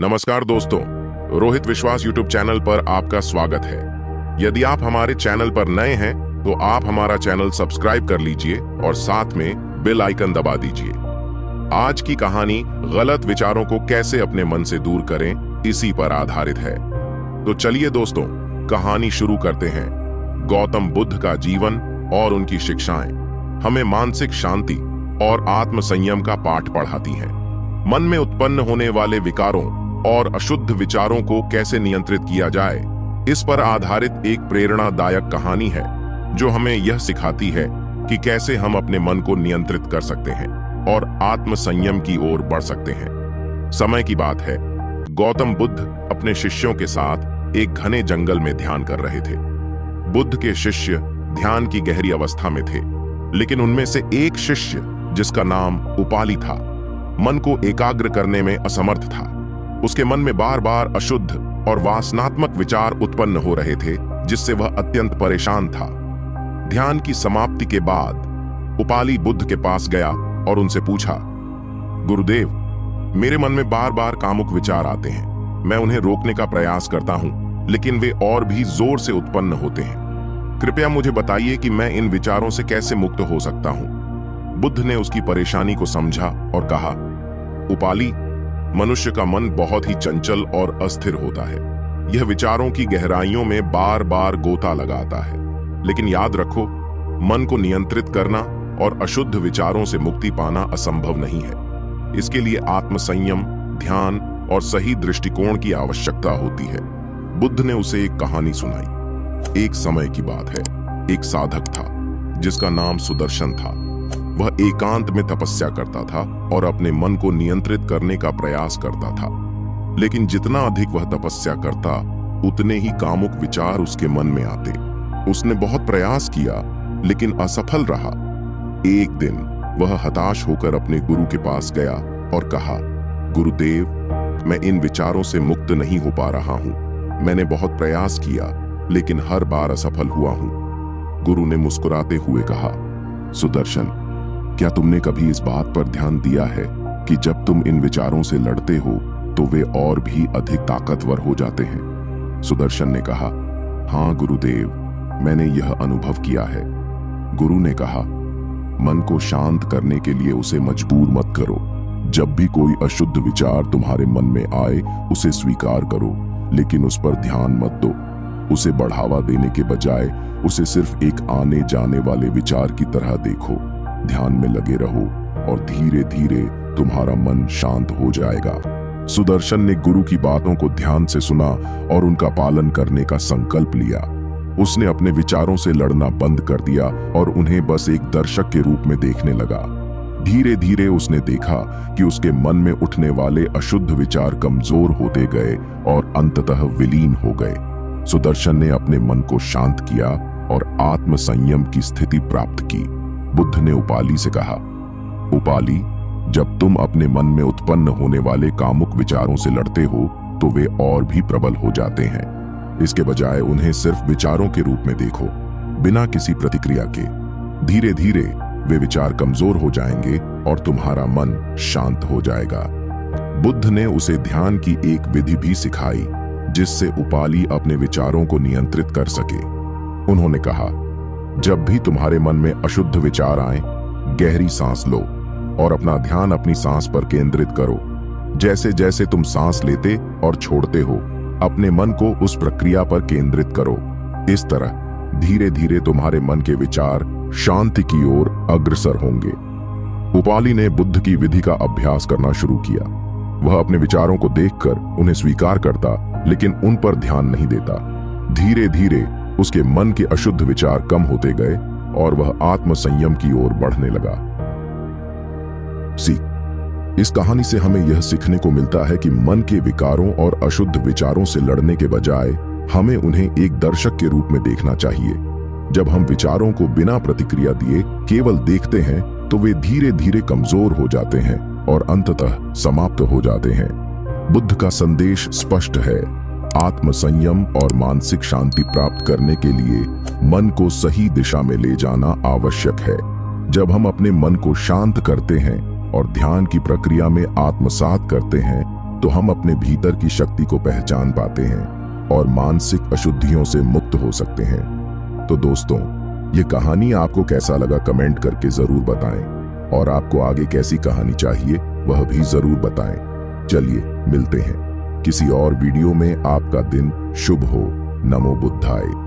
नमस्कार दोस्तों, रोहित विश्वास यूट्यूब चैनल पर आपका स्वागत है। यदि आप हमारे चैनल पर नए हैं तो आप हमारा चैनल सब्सक्राइब कर लीजिए और साथ में बेल आइकन दबा दीजिए। आज की कहानी गलत विचारों को कैसे अपने मन से दूर करें, इसी पर आधारित है। तो चलिए दोस्तों, कहानी शुरू करते हैं। गौतम बुद्ध का जीवन और उनकी शिक्षाएं हमें मानसिक शांति और आत्म संयम का पाठ पढ़ाती हैं। मन में उत्पन्न होने वाले विकारों और अशुद्ध विचारों को कैसे नियंत्रित किया जाए, इस पर आधारित एक प्रेरणादायक कहानी है जो हमें यह सिखाती है कि कैसे हम अपने मन को नियंत्रित कर सकते हैं और आत्म संयम की ओर बढ़ सकते हैं। समय की बात है, गौतम बुद्ध अपने शिष्यों के साथ एक घने जंगल में ध्यान कर रहे थे। बुद्ध के शिष्य ध्यान की गहरी अवस्था में थे, लेकिन उनमें से एक शिष्य, जिसका नाम उपाली था, मन को एकाग्र करने में असमर्थ था। उसके मन में बार बार अशुद्ध और वासनात्मक विचार उत्पन्न हो रहे थे, जिससे वह अत्यंत परेशान था। ध्यान की समाप्ति के बाद उपाली बुद्ध के पास गया और उनसे पूछा, गुरुदेव, मेरे मन में बार बार कामुक विचार आते हैं। मैं उन्हें रोकने का प्रयास करता हूं, लेकिन वे और भी जोर से उत्पन्न होते हैं। कृपया मुझे बताइए कि मैं इन विचारों से कैसे मुक्त हो सकता हूं। बुद्ध ने उसकी परेशानी को समझा और कहा, उपाली, मनुष्य का मन बहुत ही चंचल और अस्थिर होता है। यह विचारों की गहराइयों में बार बार गोता लगाता है। लेकिन याद रखो, मन को नियंत्रित करना और अशुद्ध विचारों से मुक्ति पाना असंभव नहीं है। इसके लिए आत्म संयम, ध्यान और सही दृष्टिकोण की आवश्यकता होती है। बुद्ध ने उसे एक कहानी सुनाई। एक समय की बात है, एक साधक था जिसका नाम सुदर्शन था। वह एकांत में तपस्या करता था और अपने मन को नियंत्रित करने का प्रयास करता था। लेकिन जितना अधिक वह तपस्या करता, उतने ही कामुक विचार उसके मन में आते। उसने बहुत प्रयास किया, लेकिन असफल रहा। एक दिन वह हताश होकर अपने गुरु के पास गया और कहा, गुरुदेव, मैं इन विचारों से मुक्त नहीं हो पा रहा हूं। मैंने बहुत प्रयास किया, लेकिन हर बार असफल हुआ हूं। गुरु ने मुस्कुराते हुए कहा, सुदर्शन, क्या तुमने कभी इस बात पर ध्यान दिया है कि जब तुम इन विचारों से लड़ते हो तो वे और भी अधिक ताकतवर हो जाते हैं? सुदर्शन ने कहा, हाँ गुरुदेव, मैंने यह अनुभव किया है। गुरु ने कहा, मन को शांत करने के लिए उसे मजबूर मत करो। जब भी कोई अशुद्ध विचार तुम्हारे मन में आए, उसे स्वीकार करो, लेकिन उस पर ध्यान मत दो। उसे बढ़ावा देने के बजाय उसे सिर्फ एक आने जाने वाले विचार की तरह देखो। ध्यान में लगे रहो और धीरे धीरे तुम्हारा मन शांत हो जाएगा। सुदर्शन ने गुरु की बातों को ध्यान से सुना और उनका पालन करने का संकल्प लिया। उसने अपने विचारों से लड़ना बंद कर दिया और उन्हें बस एक दर्शक के रूप में देखने लगा। धीरे धीरे उसने देखा कि उसके मन में उठने वाले अशुद्ध विचार कमजोर होते गए और अंततः विलीन हो गए। सुदर्शन ने अपने मन को शांत किया और आत्म संयम की स्थिति प्राप्त की। बुद्ध ने उपाली से कहा, उपाली, जब तुम अपने मन में उत्पन्न होने वाले कामुक विचारों से लड़ते हो तो वे और भी प्रबल हो जाते हैं। इसके बजाय उन्हें सिर्फ विचारों के रूप में देखो, बिना किसी प्रतिक्रिया के। धीरे धीरे वे विचार कमजोर हो जाएंगे और तुम्हारा मन शांत हो जाएगा। बुद्ध ने उसे ध्यान की एक विधि भी सिखाई, जिससे उपाली अपने विचारों को नियंत्रित कर सके। उन्होंने कहा, जब भी तुम्हारे मन में अशुद्ध विचार आए, गहरी सांस लो और अपना ध्यान अपनी सांस पर केंद्रित करो। जैसे जैसे तुम सांस लेते और छोड़ते हो, अपने मन को उस प्रक्रिया पर केंद्रित करो। इस तरह धीरे धीरे तुम्हारे मन के विचार शांति की ओर अग्रसर होंगे। उपाली ने बुद्ध की विधि का अभ्यास करना शुरू किया। वह अपने विचारों को देखकर उन्हें स्वीकार करता, लेकिन उन पर ध्यान नहीं देता। धीरे धीरे उसके मन के अशुद्ध विचार कम होते गए और वह आत्म संयम की ओर बढ़ने लगा। इस कहानी से हमें यह सीखने को मिलता है कि मन के विकारों और अशुद्ध विचारों से लड़ने के बजाय हमें उन्हें एक दर्शक के रूप में देखना चाहिए। जब हम विचारों को बिना प्रतिक्रिया दिए केवल देखते हैं तो वे धीरे धीरे कमजोर हो जाते हैं और अंततः समाप्त हो जाते हैं। बुद्ध का संदेश स्पष्ट है, आत्म संयम और मानसिक शांति प्राप्त करने के लिए मन को सही दिशा में ले जाना आवश्यक है। जब हम अपने मन को शांत करते हैं और ध्यान की प्रक्रिया में आत्मसात करते हैं, तो हम अपने भीतर की शक्ति को पहचान पाते हैं और मानसिक अशुद्धियों से मुक्त हो सकते हैं। तो दोस्तों, ये कहानी आपको कैसा लगा कमेंट करके जरूर बताएं और आपको आगे कैसी कहानी चाहिए वह भी जरूर बताएं। चलिए मिलते हैं किसी और वीडियो में। आपका दिन शुभ हो। नमो बुद्धाय।